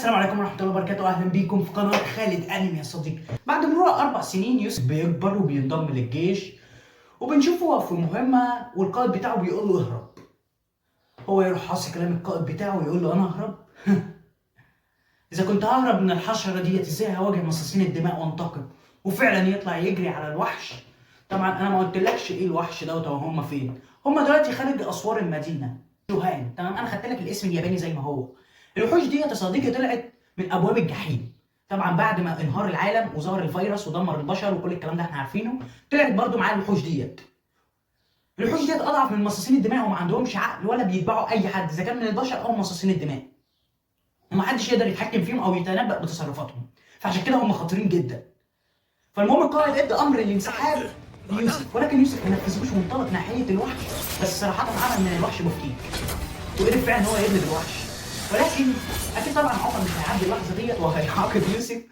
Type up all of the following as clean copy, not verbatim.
السلام عليكم ورحمة الله وبركاته، أهلا بيكم في قناة خالد أنمي يا صديقي. بعد مرور 4 سنين يوسف بيكبر وبينضم للجيش، وبنشوفه هو في مهمة والقائد بتاعه بيقول له اهرب. هو يروح حاصي كلام القائد بتاعه ويقول له أنا أهرب؟ إذا كنت ههرب من الحشرة ديت إزاي هواجه مصاصين الدماء وانتقم؟ وفعلا يطلع يجري على الوحش. طبعا أنا ما قلتلكش إيه الوحش دوت وهم فين. هم دلوقتي خارج أسوار المدينة جوهان. تمام، أنا خدت لك الاسم الياباني زي ما هو. الوحوش ديت يا صديقي طلعت من ابواب الجحيم. طبعا بعد ما انهار العالم وظهر الفيروس ودمر البشر وكل الكلام ده احنا عارفينه، طلعت برضو معاه الوحوش ديت. الوحوش ديت اضعف من مصاصين الدماء وما عندهمش عقل ولا بيتبعوا اي حد اذا كان من البشر او مصاصين الدماء. ومحدش يقدر يتحكم فيهم او يتنبأ بتصرفاتهم، فعشان كده هم خطيرين جدا. فالمهم القائد ادى امر الانسحاب ليوسف، ولكن يوسف ما نفذوش وانطلق ناحيه الوحش، بس صراحه عمل من الوحش بفتيك وقدر فعلا ان هو يغلب الوحش. ولكن اكيد طبعا عمر مش هيعدي اللحظه ديت وهيعاقب يوسف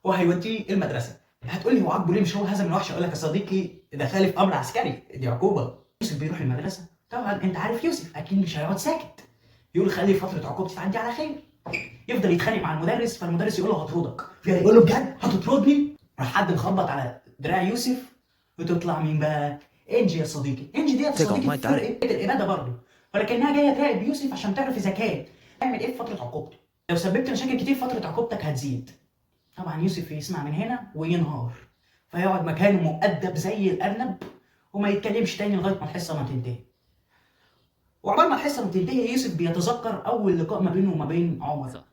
وهيوديه المدرسه. هتقول لي هو عاقبه ليه؟ مش هو هزم الوحش؟ اقول لك يا صديقي ده خالف امر عسكري، دي عقوبه. يوسف بيروح المدرسه، طبعا انت عارف يوسف اكيد مش هيقعد ساكت، يقول خلي فتره عقوبتي تعدي على خير. يفضل يتخانق مع المدرس، فالمدرس يقول له هطردك، يقول له بجد هتطردني؟ راح حد مخبط على دراع يوسف، وتطلع مين بقى؟ انجي يا صديقي. انجي ديت يا صديقي في فرقه الاباده برضه، ولكنها جايه تراقب يوسف عشان تعرف اذا كان تعمل ايه في فتره عقوبته. لو سببت مشاكل كتير فتره عقوبتك هتزيد. طبعا يوسف يسمع من هنا وينهار، فيقعد مكانه مؤدب زي الارنب وما يتكلمش تاني لغايه ما الحصه ما تنتهي. وعقبال ما الحصه ما تنتهي يوسف بيتذكر اول لقاء ما بينه وما بين عمر.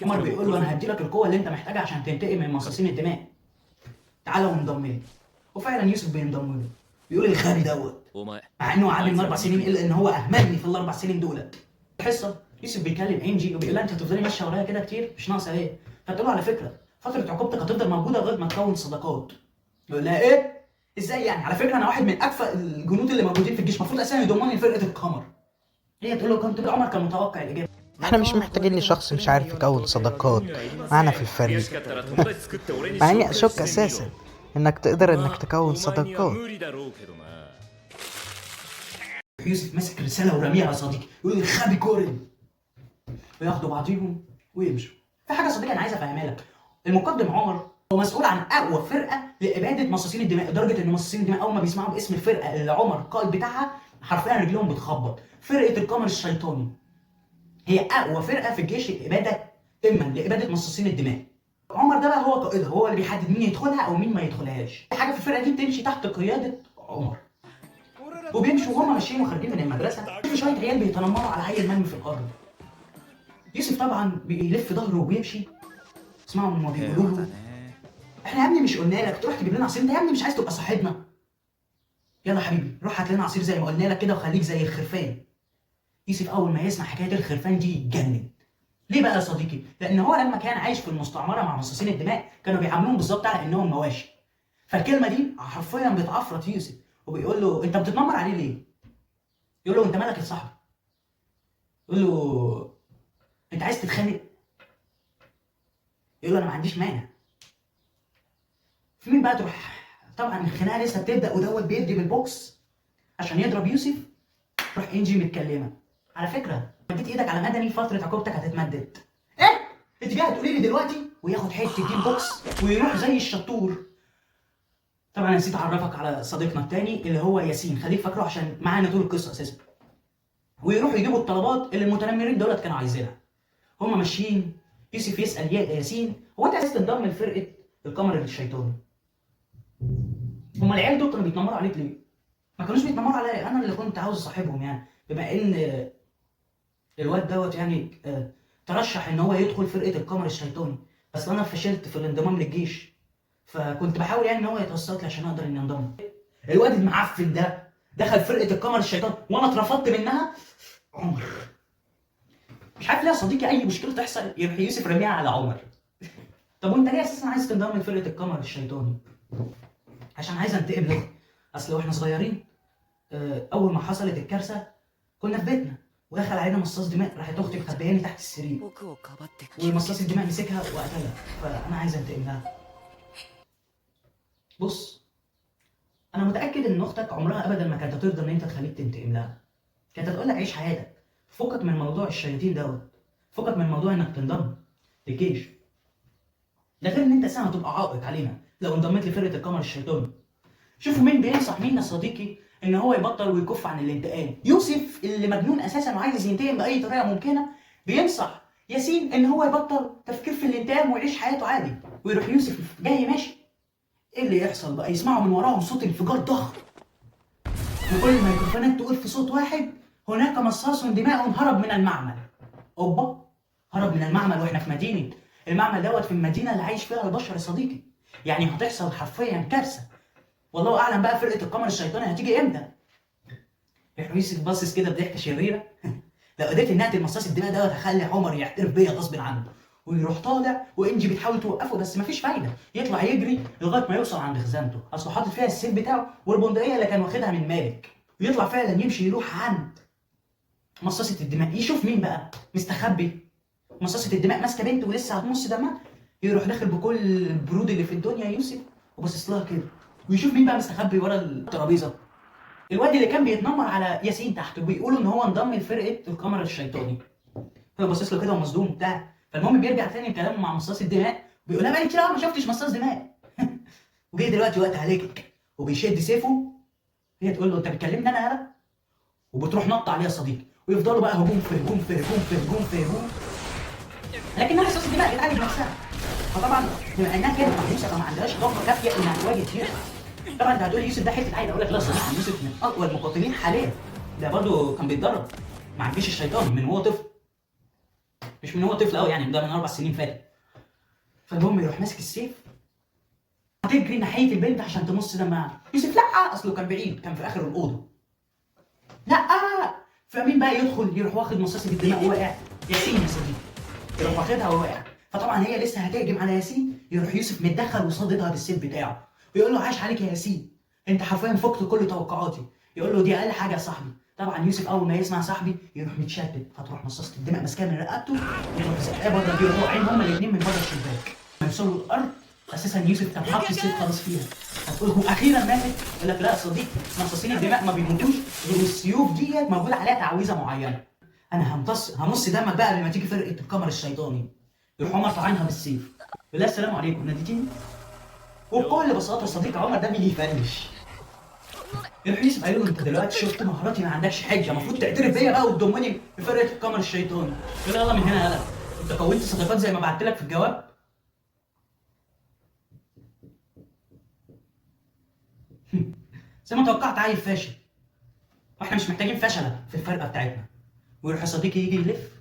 عمر بيقول له انا هدي لك القوه اللي انت محتاجها عشان تنتقم من مصاصين الدماء، تعالى وانضم لي. وفعلا يوسف بينضم له، بيقول الغبي دوت مع انه قعد من 4 سنين الا ان هو اهملني في ال4 سنين دولت. الحصه يوسف بيكلم انجي وبيقول لها انت هتفضلي ماشيه ورايا كده كتير مش ناقصه ايه؟ فتقول له على فكره فتره عقوبتك هتفضل موجوده لغايه ما تكون صداقات. يقول لها ايه؟ ازاي يعني؟ على فكره انا واحد من اكفأ الجنود اللي موجودين في الجيش، المفروض اساسا يضموني لفرقه القمر. هي تقول له كنت عمر كان متوقع الاجابه. احنا مش محتاجين لشخص مش عارف يكون صداقات معانا في الفريق. مع اني اشك اساسا انك تقدر انك تكون صداقات. يوسف ماسك رساله ورميها يا صديقي، يقول الغبي كورن، وياخدوا بعضيهم ويمشوا. في حاجه يا صديقي انا عايز افهمها لك. المقدم عمر هو مسؤول عن اقوى فرقه لاباده مصاصين الدماء، لدرجه ان مصاصين الدماء اول ما بيسمعوا باسم الفرقه اللي عمر القائد بتاعها حرفيا رجلهم بتخبط. فرقه القمر الشيطاني هي اقوى فرقه في الجيش الاباده تما لاباده مصاصين الدماء. عمر ده بقى هو قائدها، هو اللي بيحدد مين يدخلها او مين ما يدخلهاش. حاجه في الفرقه دي بتمشي تحت قياده عمر. وبيمشوا وهم ماشيين وخارجين من المدرسه، في شويه عيال بيتنمروا على عيل مرمي في الارض. يوسف طبعا بيلف ظهره وبيمشي. اسمعوا هما بيقولوا له احنا يا ابني مش قلنا لك تروح تجيب لنا عصير؟ انت يا ابني مش عايز تبقى صاحبنا؟ يلا حبيبي روح هات لنا عصير زي ما قلنا لك كده وخليك زي الخرفان. يوسف اول ما يسمع حكايه الخرفان دي يتجنن. ليه بقى يا صديقي؟ لان هو لما كان عايش في المستعمره مع مصاصين الدماء كانوا بيعاملوهم بالظبط على انهم مواشي. فالكلمه دي حرفيا بتعفرت يوسف، وبيقول له انت بتتنمر عليه ليه؟ يقول له انت مالك يا صاحبي؟ يقول له انت عايز تتخانق؟ يقول له انا ما عنديش مانع. في مين بقى تروح؟ طبعا الخناقه لسه بتبدا ودوت بيدي بالبوكس عشان يضرب يوسف. تروح انجي متكلمه على فكره مديت ايدك على مدني فتره عقوبتك هتتمدد. ايه؟ انت جاي هتقولي لي دلوقتي؟ وياخد حته دي بوكس ويروح زي الشطور. طبعا نسيت اعرفك على صديقنا التاني اللي هو ياسين، خليك فاكره عشان معانا طول القصه اساسا. ويروحوا يجيبوا الطلبات اللي المتنمرين دولت كانوا عايزينها. هما ماشيين، يوسف يسال ياسين هو انت عايز تنضم لفرقه القمر الشيطاني؟ هما العيال دول كانوا بيتنمروا عليك ليه؟ ما كانوش بيتنمروا عليا، انا اللي كنت عاوز اصاحبهم يعني، بما ان الواد دوت يعني ترشح ان هو يدخل فرقه القمر الشيطاني، بس انا فشلت في الانضمام للجيش، فكنت بحاول يعني ان هو يتوسط لي عشان اقدر اني انضم. الواد المعفن ده دخل فرقه القمر الشيطاني وانا اترفضت منها. عمر مش عارف ليه يا صديقي اي مشكله تحصل يروح يوسف رميها على عمر. طب وانت ليه اساسا عايز تنضم لفرقه القمر الشيطاني؟ عشان عايز انتقم لك. اصل واحنا صغيرين اول ما حصلت الكارثه كنا في بيتنا ودخل علينا مصاص دماء، راحت اختي مخبياني تحت السرير ومصاص الدماء مسكها وقتلها، فانا عايز انتقم لها. بص انا متاكد ان اختك عمرها ابدا ما كانت هترضى ان انت تخليك تنتقم لها، كانت هتقول لك عيش حياتك، فكك من موضوع الشياطين دوت. فكك من موضوع انك تنضم للجيش، ده غير ان انت اساسا هتبقى عائق علينا لو انضميت لفرقه القمر الشيطاني. شوفوا مين بينصح مين يا صديقي ان هو يبطل ويكف عن الانتقام. يوسف اللي مجنون اساسا وعايز ينتقم باي طريقه ممكنه بينصح ياسين ان هو يبطل تفكير في الانتقام ويعيش حياته عادي. ويروح يوسف جاي ماشي، ايه اللي يحصل بقى؟ يسمعوا من وراهم صوت انفجار ضخم، وكل الميكروفونات تقول في صوت واحد: هناك مصاص دماء هرب من المعمل. اوبا، هرب من المعمل واحنا في مدينه، المعمل دوت في المدينه اللي عايش فيها البشر يا صديقي، يعني هتحصل حرفيا كارثه. والله اعلم بقى فرقه القمر الشيطاني هتيجي امتى. يروح يوسف باصص كده بضحكه شريره لو قدرت ان اقتل مصاص الدماء دوت هخلي عمر يعترف بيا غصب عنه. ويروح طالع، وانجي بتحاول توقفه بس مفيش فايده، يطلع يجري لغايه ما يوصل عند خزانته، اصله حاطط فيها السيف بتاعه والبندقيه اللي كان واخدها من مالك. ويطلع فعلا يمشي يروح عند مصاصه الدماء، يشوف مين بقى مستخبي. مصاصه الدماء ماسكه بنت ولسه هتمص دمها، يروح داخل بكل البرود اللي في الدنيا يوسف وباصص لها كده، ويشوف مين بقى مستخبي ورا الترابيزه. الواد اللي كان بيتنمر على ياسين تحت وبيقولوا ان هو انضم لفرقه القمر الشيطاني، هو باصص له كده ومصدوم بتاع. فالمهم بيرجع تاني كلامه مع مصاص الدماء، بيقول لها بقالي كتير قوي ما شفتش مصاص دماء وجاي دلوقتي وقت عليك، وبيشد سيفه. هي تقول له انت بتكلمني انا يالا، وبتروح نط عليه يا صديقي، ويفضلوا بقى هجوم في هجوم في هجوم في هجوم في هجوم، لكنها مصاص الدماء بتعالج نفسها. فطبعا بما انها كانت محبوسه فما عندهاش طاقه كافيه انها تواجه فيها. طبعا انت هتقول لي يوسف ده حته عيل، اقول لك لا صديقي، يوسف من اقوى المقاتلين حاليا، ده برضه كان بيتدرب مع الجيش الشيطاني من هو طفل، مش من هو طفل قوي يعني، ده من 4 سنين فاتت. فالمهم يروح ماسك السيف، هتجري ناحيه البنت عشان تمص دمها. يوسف لا، اصله كان بعيد، كان في اخر الاوضه. لا، فمين بقى يدخل يروح واخد مصاصه الدماء وواقع؟ ياسين يا صديقي، يروح واخدها وواقع. فطبعا هي لسه هتهجم على ياسين، يروح يوسف متدخل وصاددها بالسيف بتاعه، ويقول له عاش عليك يا ياسين، انت حرفيا فقت كل توقعاتي. يقول له دي اقل حاجه يا صاحبي. طبعا يوسف اول ما يسمع صاحبي يروح متشدد، فتروح مصاصه الدماء ماسكاه من رقبته، يروح زقاه بره، بيروحوا عين هما الاثنين من بره الشباك، يوصلوا الارض. اساسا يوسف كان حاطط السيف خلاص فيها. هتقول هو اخيرا ماتت؟ يقول لك لا يا صديقي، مصاصين الدماء ما بيموتوش غير السيوف ديت موجود عليها تعويذه معينه. انا همص دمك بقى قبل ما تيجي فرقه القمر الشيطاني. يروح عمر طعنها بالسيف، يقول لها السلام عليكم، ناديتيني؟ وبكل بساطه يا صديقي عمر ده بيجي يفنش. يروح يوسف قال له انت دلوقتي شفت مهاراتي، ما عندكش حجه، المفروض تعترف بيا بقى وتضمني بفرقه القمر الشيطاني. يقول يلا من هنا يلا، انت كونت صداقات زي ما بعت لك في الجواب. زي ما توقعت عيل فاشل، واحنا مش محتاجين فشله في الفرقه بتاعتنا. ويروح يا صديقي يجي يلف،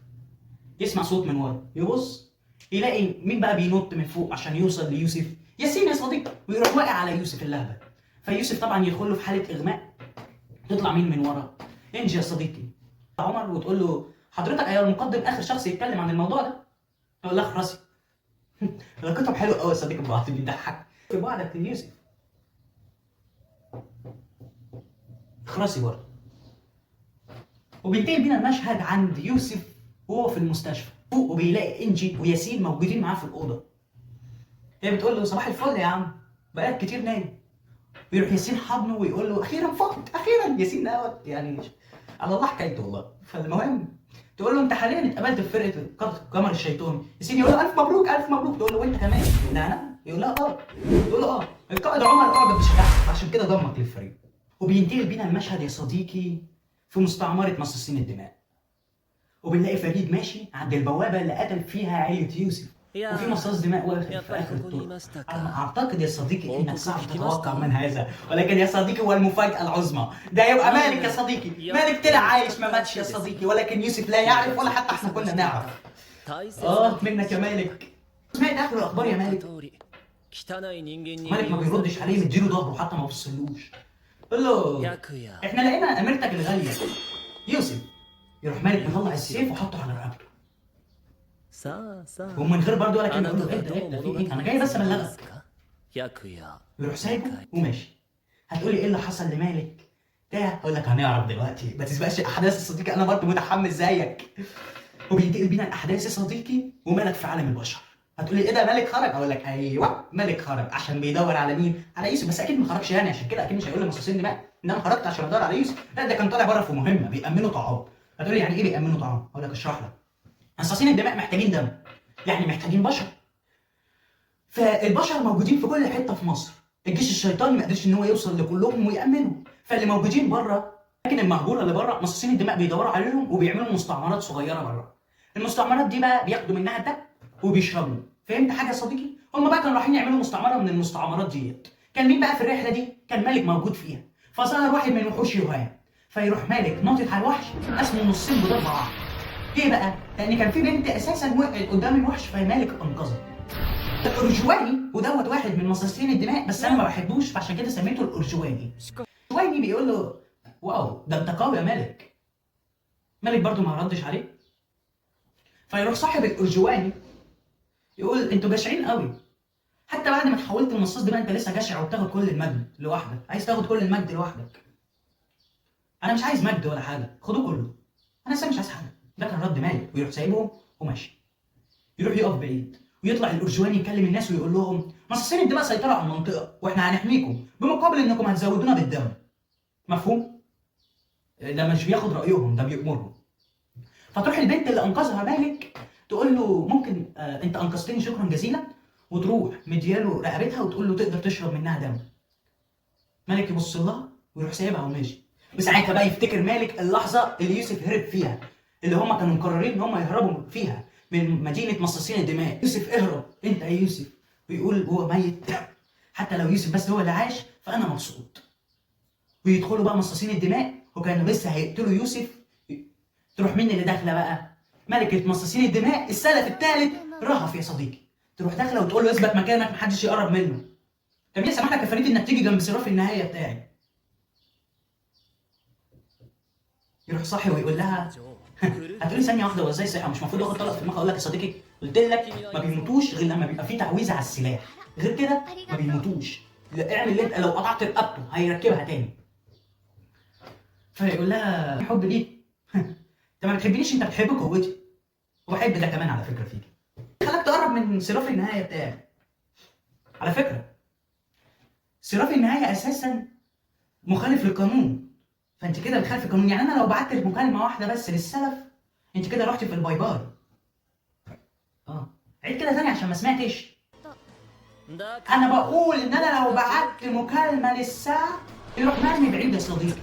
يسمع صوت من ورا، يبص يلاقي مين بقى بينط من فوق عشان يوصل ليوسف؟ ياسين يا صديقي، ويروح واقع على يوسف اللهبل. فيوسف طبعا يدخل له في حاله اغماء. تطلع مين من ورا؟ انجي يا صديقي، عمر، وتقول له حضرتك ايها المقدم اخر شخص يتكلم عن الموضوع ده. يقول لها خراسي. علاقتهم حلوه قوي يا صديقي ببعض، بيضحك في بعضك ليوسف. خراسي برضه. وبينتهي بينا المشهد عند يوسف وهو في المستشفى فوق، وبيلاقي انجي وياسين موجودين معاه في الاوضه. هي بتقول له صباح الفل يا عم، بقالك كتير نايم. ويروح ياسين حضنه ويقول له اخيرا فقت، اخيرا. ياسين دوت يعني على الله حكايته والله. فالمهم تقول له انت حاليا اتقبلت في فرقه القمر الشيطاني. ياسين يقول له الف مبروك الف مبروك. تقول له وانت كمان؟ يقول لها انا؟ يقول لها اه. تقول له اه، القائد عمر اعجب بشجاعتك عشان كده ضمك للفريق. وبينتهي بينا المشهد يا صديقي في مستعمره مصاصين الدماء، وبنلاقي فريد ماشي عند البوابه اللي قتل فيها عيله يوسف، وفي مصاص دماء واقف في اخر الطرق. انا اعتقد يا صديقي انك صعب تتوقع من هذا، ولكن يا صديقي هو المفاجاه العظمى، ده يبقى مالك يا صديقي. مالك طلع عايش ما ماتش يا صديقي، ولكن يوسف لا يعرف ولا حتى احنا كنا نعرف. منك يا مالك. سمعت اخر الاخبار يا مالك؟ مالك ما بيردش عليه، مديله ظهره حتى ما بصلوش. قول له احنا لقينا اميرتك الغاليه يوسف. يروح مالك مطلع السيف وحطه على رقبته، ومن غير برضه ولا كلمه يقول له اهدى اهدى في ايه، انا جاي بس ابلغك. يروح سايبه وماشي. هتقولي ايه اللي حصل لمالك؟ ده هقول لك هنعرف دلوقتي، ما تسبقش الاحداث يا صديقي، انا برضه متحمس زيك. وبينتقل بينا الاحداث يا صديقي ومالك في عالم البشر. هتقولي ايه ده مالك خرج؟ اقول لك ايوه، مالك خرج عشان بيدور على مين؟ على يوسف، بس اكيد ما خرجش يعني عشان كده اكيد مش هيقول لمصاصين دماء ان انا خرجت عشان ادور على يوسف، لا ده كان طالع بره في مهمه بيامنوا طعام. هتقولي يعني ايه بيامنوا طعام؟ اقول لك اشرح لك. مصاصين الدماء محتاجين دم، يعني محتاجين بشر. فالبشر موجودين في كل حته في مصر، الجيش الشيطاني ما قدرش ان هو يوصل لكلهم ويامنهم، فاللي موجودين بره، لكن المهجوره اللي بره مصاصين الدماء بيدوروا عليهم وبيعملوا مستعمرات صغيره بره. المستعمرات دي بقى بياخدوا منها الدم وبيشربوا. فهمت حاجه يا صديقي؟ هم بقى كانوا رايحين يعملوا مستعمره من المستعمرات ديت. كان مين بقى في الرحله دي؟ كان مالك موجود فيها. فظهر واحد من وحوش يوهان، فيروح مالك ناطط على الوحش اسمه نصين بضربه واحده. ليه بقى؟ لان كان في بنت اساسا وقعت قدام الوحش فمالك انقذها. الارجواني ودوت واحد من مصاصين الدماء، بس انا ما بحبوش فعشان كده سميته الارجواني. الارجواني بيقول له واو ده انت قوي يا مالك. مالك برضو ما ردش عليه. فيروح صاحب الارجواني يقول انتوا جشعين قوي، حتى بعد ما تحولت لمصاص دماء انت لسه جشع وبتاخد كل المجد لوحدك، عايز تاخد كل المجد لوحدك. انا مش عايز مجد ولا حاجه، خدوه كله، انا لسه مش عايز حاجه. ده كان رد مالك، ويروح سايبهم وماشي. يروح يقف بعيد ويطلع الارجواني يكلم الناس ويقول لهم مصاصين الدماء سيطروا على المنطقه واحنا هنحميكم بمقابل انكم هتزودونا بالدم. مفهوم؟ ده مش بياخد رايهم، ده بيأمرهم. فتروح البنت اللي انقذها مالك تقول له ممكن انت انقذتني شكرا جزيلا، وتروح مدياله رقبتها وتقول له تقدر تشرب منها دم. مالك يبص لها ويروح سايبها وماشي. وساعتها بقى يفتكر مالك اللحظه اللي يوسف هرب فيها، اللي هم كانوا مقررين ان هم يهربوا فيها من مدينه مصاصين الدماء. يوسف اهرب انت يا يوسف، ويقول هو ميت حتى لو يوسف بس هو اللي عاش فانا مبسوط. ويدخلوا بقى مصاصين الدماء وكانوا لسه هيقتلوا يوسف. تروح مين اللي داخله بقى؟ ملكه مصاصين الدماء السلف الثالث رهف يا صديقي. تروح داخله وتقول له اثبت مكانك محدش يقرب منه. طب مين سمح لك يا فريد انك تيجي جنب صراف النهايه بتاعي؟ يروح صاحي ويقول لها هتقولي ثانيه واحده وازاي صحه مش المفروض اخد طلق في دماغي؟ اقول لك يا صديقي قلت لك ما بيموتوش غير لما بيبقى في تعويذه على السلاح، غير كده ما بيموتوش. اعمل اللي انت لو قطعت رقبته هيركبها تاني. فيقول لها حب ليك انت ما بتحبنيش، انت بتحب قوتي وبحب ده كمان على فكره فيك، خلاك تقرب من صراف النهايه بتاعي. على فكره صراف النهايه اساسا مخالف للقانون، فانت كده بتخالف القانون. يعني انا لو بعت لك مكالمه واحده بس للسلف انت كده رحتي في الباي باي. عيد كده تاني عشان ما سمعتش. انا بقول ان انا لو بعت مكالمه للساعه يروح مرمي بعيد يا صديقي.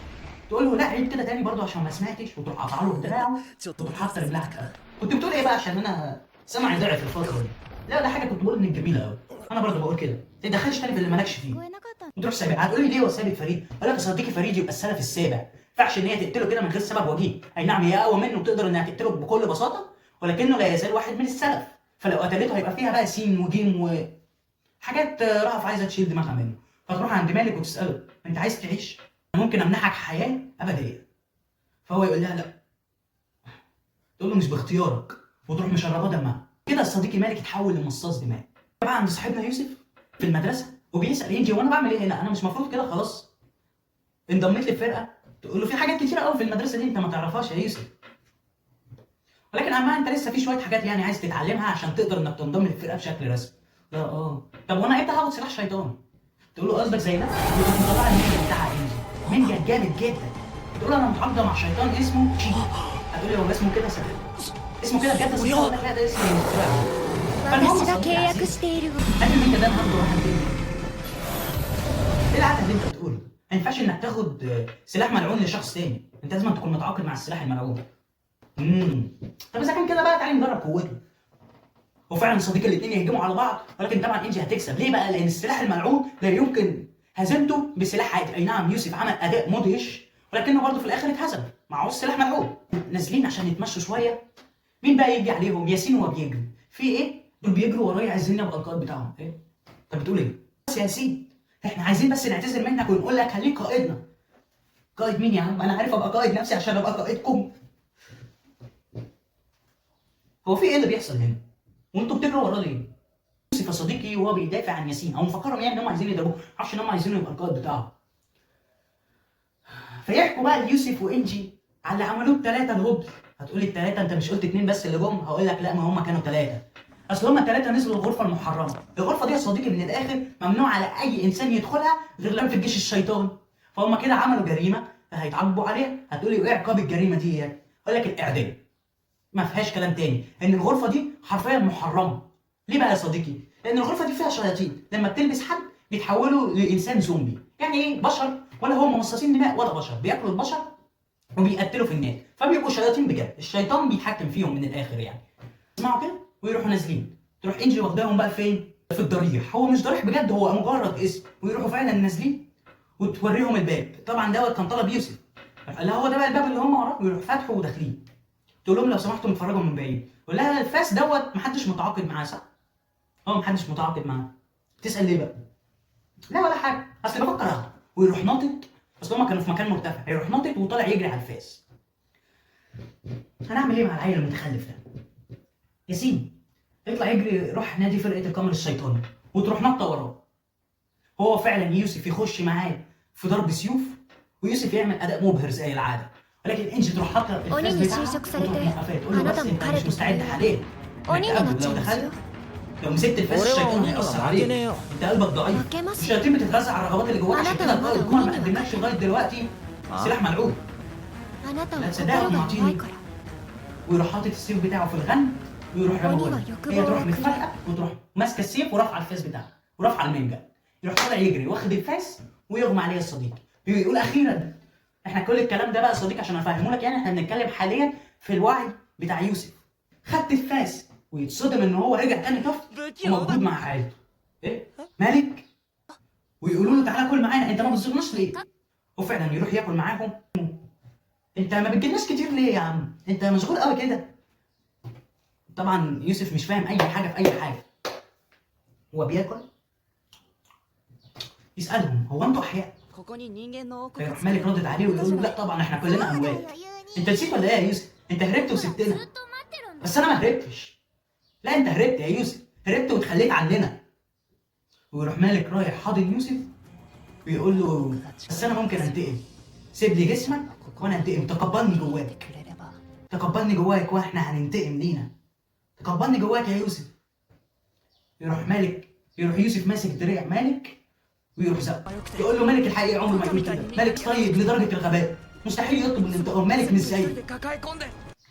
تقول له لا عيد كده تاني برضه عشان ما سمعتش، وتروح قاطعه له بدراعه وتروح حاطه رجلها كده. كنت بتقول ايه بقى عشان انا سامعي ضعف الفتره دي؟ لا ده حاجه كنت بقول انك جميله قوي. انا برضه بقول كده، ما تدخلش تاني في اللي مالكش فيه. وتروح سابع. هتقول لي ليه هو سابق فريد؟ اقول لك يا صديقي فريد يبقى السلف السابع، ما ينفعش ان هي تقتله كده من غير سبب وجيه. اي نعم هي اقوى منه وتقدر انها تقتله بكل بساطه، ولكنه لا يزال واحد من السلف، فلو قتلته هيبقى فيها بقى سين وجيم وحاجات رهف عايزه تشيل دماغها منه. فتروح عند مالك وتساله انت عايز تعيش؟ ممكن امنحك حياه ابديه. فهو يقول لها لا. تقول له مش باختيارك، وتروح مشرباه دمها. كده الصديقي مالك اتحول لمصاص دماء. بقى عند صاحبنا يوسف في المدرسه وبيسال انجي وانا بعمل ايه هنا؟ انا مش المفروض كده خلاص انضميت للفرقه؟ تقول له في حاجات كتيره قوي في المدرسه دي انت ما تعرفهاش يا يوسف، ولكن اما انت لسه في شويه حاجات يعني عايز تتعلمها عشان تقدر انك تنضم للفرقه بشكل رسمي. لا طب وانا امتى هاخد سلاح شيطان؟ تقول له قصدك زي ده؟ يقول له مطلع المنجا بتاعها انجي، منجا جامد جدا. تقول له انا متعاقده مع شيطان اسمه شيكي. هتقول لي هو اسمه كده سبب اسمه كده بجد؟ اقول لك لا ده اسمه الفرقه. فالمهم هات المنجا ده النهارده وراح الدنيا. ايه العته اللي انت بتقوله؟ ما ينفعش انك تاخد سلاح ملعون لشخص تاني، انت لازم تكون متعاقد مع السلاح الملعون. طب اذا كان كده بقى تعالى نجرب قوته. وفعلا صديق الاثنين يهجموا على بعض، ولكن طبعا انجي هتكسب. ليه بقى؟ لان السلاح الملعون لا يمكن هزيمته بسلاح عادي. اي نعم يوسف عمل اداء مدهش، ولكنه برضه في الاخر اتهزم معهوش سلاح ملعون. نازلين عشان يتمشوا شويه، مين بقى يجي عليهم؟ ياسين وهو بيجري. في ايه؟ دول بيجروا ورايا عايزين ابقى القائد بتاعهم. ايه؟ طب بتقول ايه؟ بس يا ياسين احنا عايزين بس نعتذر منك ونقول لك خليك قائدنا. قائد مين يا عم؟ انا عارف ابقى قائد نفسي عشان ابقى قائدكم. هو في ايه اللي بيحصل هنا؟ وانتوا بتجروا وراه ليه؟ يوسف يا صديقي وهو بيدافع عن ياسين، او مفكرهم يعني ان هم عايزين يضربوه، معرفش ان هم عايزينه يبقى القائد بتاعهم. فيحكوا بقى ليوسف وانجي على اللي عملوه الثلاثه الهبل. هتقولي الثلاثه انت مش قلت اثنين بس اللي جم؟ هقول لك لا، ما هم كانوا ثلاثه. اصل هم الثلاثه نزلوا الغرفه المحرمه. الغرفه دي يا صديقي من الاخر ممنوع على اي انسان يدخلها غير لما في الجيش الشيطان. فهم كده عملوا جريمه فهيتعاقبوا عليها. هتقولي وايه عقاب الجريمه دي؟ اقول لك الاعدام. ما فيهاش كلام تاني ان الغرفه دي حرفيا محرمه. ليه بقى يا صديقي؟ لان الغرفه دي فيها شياطين، لما بتلبس حد بيتحولوا لانسان زومبي. يعني ايه بشر ولا هم مصاصين دماء ولا بشر، بياكلوا البشر وبيقتلوا في الناس، فبيبقوا شياطين بجد. الشيطان بيتحكم فيهم من الاخر يعني. اسمعوا كده ويروحوا نازلين، تروح انجي واخداهم بقى فين؟ في الضريح. هو مش ضريح بجد، هو مجرد اسم. ويروحوا فعلا نازلين وتوريهم الباب. طبعا دوت كان طلب يوسف، قال لها هو ده بقى الباب اللي هم وراه. ويروحوا فاتحوا وداخلين. تقول لهم لو سمحتوا اتفرجوا من بعيد. يقول لها الفاس دوت محدش متعاقد معاه صح؟ محدش متعاقد معاه. تسال ليه بقى؟ لا ولا حاجه، اصل بفكر اخده. ويروح ناطط، اصل هما كانوا في مكان مرتفع، يروح ناطط وطالع يجري على الفاس. هنعمل ايه مع العيل المتخلف ده؟ ياسين يطلع يجري يروح نادي فرقه القمر الشيطاني وتروح نطه وراه. هو فعلا يوسف يخش معاه في ضرب سيوف، ويوسف يعمل اداء مبهر زي العاده، ولكن انجي تروح حاطه الفاس بتاعها وتروح موقفاه تقول له بس انت مش مستعد حاليا. لو دخلت لو مسكت الفاس الشيطان هيأثر عليك، انت قلبك ضعيف. الشياطين بتتغذى على الرغبات اللي جواك، عشان كده القمر ما قدملكش لغايه دلوقتي سلاح ملعوب. لا تصدقهم معطيني. ويروح حاطط السيف بتاعه في الغن ويروح رموه. هي تروح متفاجئه وتروح ماسكه السيف ورافعه الفاس بتاعها ورافعه المنجل. يروح طالع يجري واخد الفاس ويغمى عليه الصديق. بيقول اخيرا. احنا كل الكلام ده بقى يا صديقي عشان افهمه لك، يعني احنا بنتكلم حاليا في الوعي بتاع يوسف. خدت الفاس ويتصدم ان هو رجع تاني طفل وموجود مع عائلته. ايه؟ مالك؟ ويقولوا له تعالى كل معانا، انت ما بتزورناش ليه؟ وفعلا يروح ياكل معاهم. انت ما بتجيلناش كتير ليه يا عم؟ انت مشغول قوي كده. طبعا يوسف مش فاهم اي حاجه في اي حاجه. هو بياكل يسالهم هو انتوا احياء؟ فيروح مالك ردت عليه ويقول له لا طبعا احنا كلنا اموات. انت نسيت ولا ايه يا يوسف؟ انت هربت وسبتنا. بس انا ما هربتش. لا انت هربت يا يوسف، هربت واتخليت عننا. ويروح مالك رايح حاضن يوسف ويقول له بس انا ممكن انتقم، سيب لي جسمك وانا انتقم، تقبلني جواك. تقبلني جواك واحنا هننتقم لينا. تقبلني جواك يا يوسف. يروح يوسف ماسك دراع مالك ويروح زقه. يقول له مالك الحقيقي عمره ما يقول كده، مالك طيب لدرجه الغباء، مستحيل يطلب الانتقام، مالك مش زيك.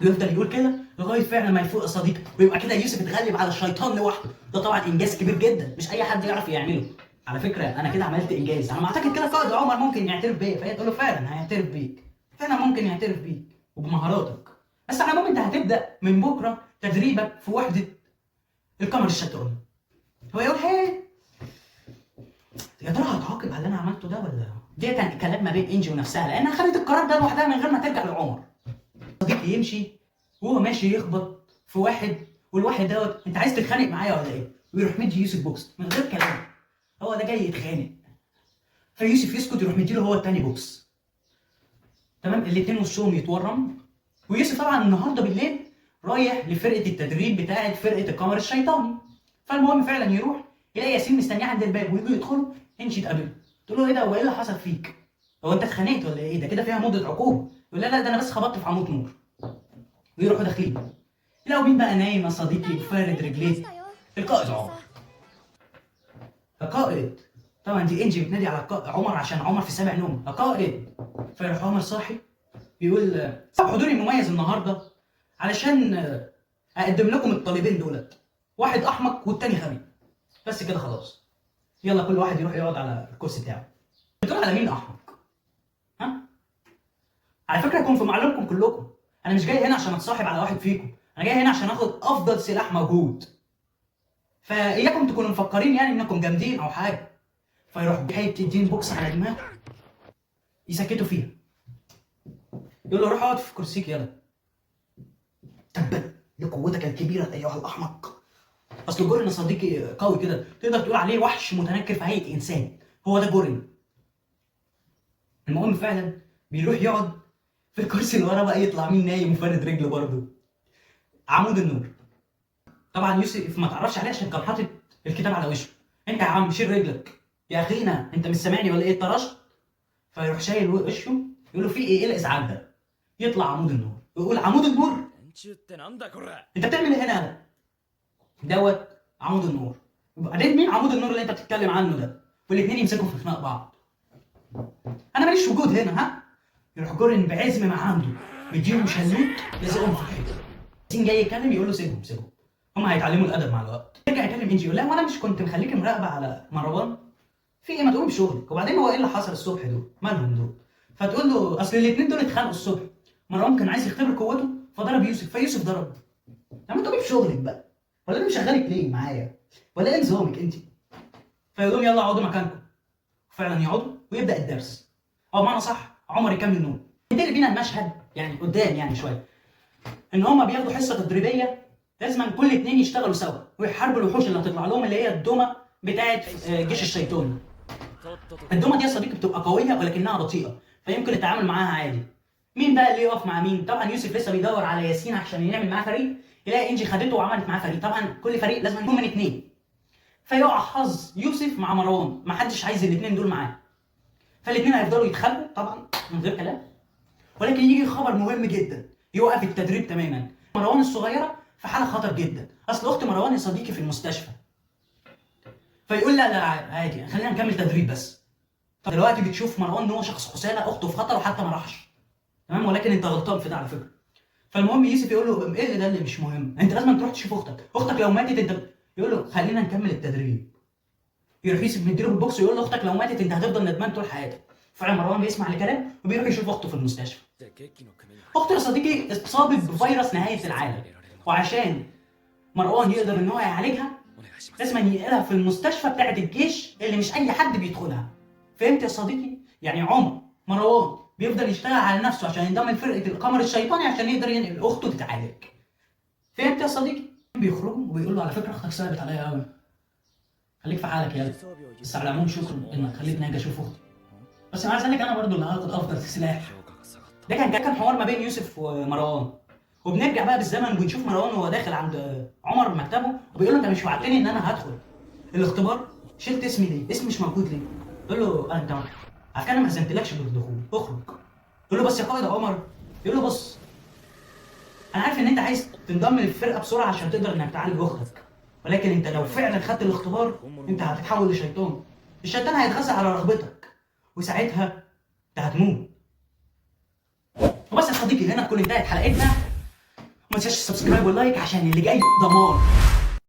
ويفضل يقول كده لغايه فعلا ما يفوق صديقه، ويبقى كده يوسف اتغلب على الشيطان لوحده. ده طبعا انجاز كبير جدا، مش اي حد يعرف يعمله. على فكره انا كده عملت انجاز. انا اعتقد كده قائد عمر ممكن يعترف بيا. فهي تقول له فعلا هيعترف بيك، فعلا ممكن يعترف بيك وبمهاراتك. بس على العموم انت هتبدا من بكره تدريبك في وحده القمر الشيطاني. هو يقول هي يا ترى هتعاقب على اللي انا عملته ده ولا؟ دي كان كلام ما بين انجي ونفسها، لانها خدت القرار ده لوحدها من غير ما ترجع لعمر. صديقي يمشي وهو ماشي يخبط في واحد، والواحد دوت انت عايز تتخانق معايا ولا ايه؟ ويروح مدي يوسف بوكس من غير كلام. هو ده جاي يتخانق. فيوسف يسكت يروح مديله هو التاني بوكس. تمام، الاتنين وشهم يتورم. ويوسف طبعا النهارده بالليل رايح لفرقه التدريب بتاعه فرقه القمر الشيطاني. فالمهم فعلا يروح يلاقي ياسين مستنيه عند الباب، ويجوا يدخلوا انجي تقابله. تقول له ايه ده؟ هو ايه اللي حصل فيك؟ هو انت اتخانقت ولا ايه؟ ده كده فيها مده عقوبه. يقول لا ده انا بس خبطت في عمود نور. ويروحوا داخلين يلاقوا مين بقى نايم يا صديقي وفارد رجليه؟ القائد عمر. القائد طبعا دي انجي بتنادي على عمر عشان عمر في سابع نوم. القائد. فيروح عمر صاحي بيقول سبب حضوري مميز النهارده علشان اقدم لكم الطالبين دولت، واحد احمق والتاني غبي. بس كده خلاص. يلا كل واحد يروح يقعد على الكرسي بتاعه. بتقول على مين احمق؟ ها؟ على فكره يكون في معلومكم كلكم، انا مش جاي هنا عشان اتصاحب على واحد فيكم، انا جاي هنا عشان اخد افضل سلاح موجود. فاياكم تكونوا مفكرين يعني انكم جامدين او حاجه. فيروح جاي تدين بوكس على دماغه يسكتوا فيها. يقول له روح اقعد في كرسيك يلا. تبت لقوتك الكبيره ايها الاحمق. اصل جورن يا صديقي قوي كده، تقدر تقول عليه وحش متنكر في هيئه انسان. هو ده جورن. المهم فعلا بيروح يقعد في الكرسي اللي ورا بقى، يطلع مين نايم وفارد رجله برضه؟ عمود النور. طبعا يوسف ما تعرفش عليه عشان كان حاطط الكتاب على وشه. انت يا عم شيل رجلك يا اخينا، انت مش سامعني ولا ايه؟ طرشت. فيروح شايل وشه يقول له في ايه الازعاج ده؟ يطلع عمود النور ويقول عمود النور انت بتعمل ايه هنا؟ دوت عمود النور. وبعدين مين عمود النور اللي انت بتتكلم عنه ده؟ والاثنين يمسكوا في خناق بعض. انا ماليش وجود هنا ها؟ يروح جورن بعزم ما عنده مديهم شلوت لازقهم في الحيطه. ياسين جاي يتكلم يقول له سيبهم هم هيتعلموا الادب مع الوقت. يرجع يكلم انجي يقول لها وانا مش كنت مخليكي مراقبه على مروان؟ في ايه ما تقومي بشغلك. وبعدين هو ايه اللي حصل الصبح دول؟ مالهم دول؟ فتقول له اصل الاثنين دول اتخانقوا الصبح، مروان كان عايز يختبر قوته فضرب يوسف، فيوسف ضرب. لما تقومي بشغلك بقى، ولا انا مشغلك ليه معايا؟ ولا ايه نظامك انت؟ فيقول لهم يلا اقعدوا مكانكم. فعلا يقعدوا ويبدا الدرس، او بمعنى صح عمر يكمل نوم. ينتقل بينا المشهد يعني قدام يعني شويه ان هما بياخدوا حصه تدريبيه، لازم كل اتنين يشتغلوا سوا ويحاربوا الوحوش اللي هتطلع لهم اللي هي الدومه بتاعه جيش الشيطان. الدومه دي يا صديقي بتبقى قويه ولكنها بطيئه، فيمكن التعامل معاها عادي. مين بقى اللي يقف مع مين؟ طبعا يوسف لسه بيدور على ياسين عشان يعمل معاه فريق، يلاقي انجي خدته وعملت معاه فريق. طبعا كل فريق لازم يكون من اتنين، فيقع حظ يوسف مع مروان، محدش عايز الاتنين دول معاه، فالاتنين هيفضلوا يتخانقوا طبعا من غير كلام. ولكن يجي خبر مهم جدا يوقف التدريب تماما. مروان الصغيره في حاله خطر جدا، اصل اخت مروان يا صديقي في المستشفى. فيقول لا عادي خلينا نكمل تدريب بس. طب دلوقتي بتشوف مروان ان هو شخص خسالة، اخته في خطر وحتى ما راحش، تمام؟ ولكن انت غلطان في ده على فكره. فالمهم يوسف يقول له ايه اللي ده اللي مش مهم، انت لازم تروح تشوف اختك لو ماتت انت. يقول له خلينا نكمل التدريب. يروح يوسف مديله بالبوكس ويقول له اختك لو ماتت انت هتفضل ندمان طول حياتك. فعلا مروان بيسمع الكلام وبيروح يشوف اخته في المستشفى. اخته يا صديقي اتصابت بفيروس نهايه العالم، وعشان مروان يقدر ان هو يعالجها لازم ينقلها في المستشفى بتاعه الجيش اللي مش اي حد بيدخلها. فهمت يا صديقي؟ يعني مروان بيفضل يشتغل على نفسه عشان ينضم لفرقه القمر الشيطاني عشان يقدر ينقل اخته تتعالج. فهمت يا صديقي؟ بيخرجوا وبيقول له على فكره اختك صعبت عليا قوي، خليك في حالك يا بس على العموم شكرا انك خليتني اجي اشوف اختي، بس مع ذلك انا برضو اللي هاخد افضل سلاح. ده كان حوار ما بين يوسف ومروان. وبنرجع بقى بالزمن وبنشوف مروان وهو داخل عند عمر مكتبه وبيقول له انت مش وعدتني ان انا هدخل الاختبار، شلت اسمي ليه؟ اسمي مش موجود ليه؟ يقول له انت على فكره انا ما اذنتلكش بالدخول، اخرج. يقول له بس يا قائد عمر. يقول له بص انا عارف ان انت عايز تنضم للفرقه بسرعه عشان تقدر انك تعالج اختك، ولكن انت لو فعلا خدت الاختبار انت هتتحول لشيطان. الشيطان هيتغذى على رغبتك وساعتها انت هتموت. وبس يا صديقي هنا تكون انتهت حلقتنا. ما تنساش السبسكرايب واللايك عشان اللي جاي دمار.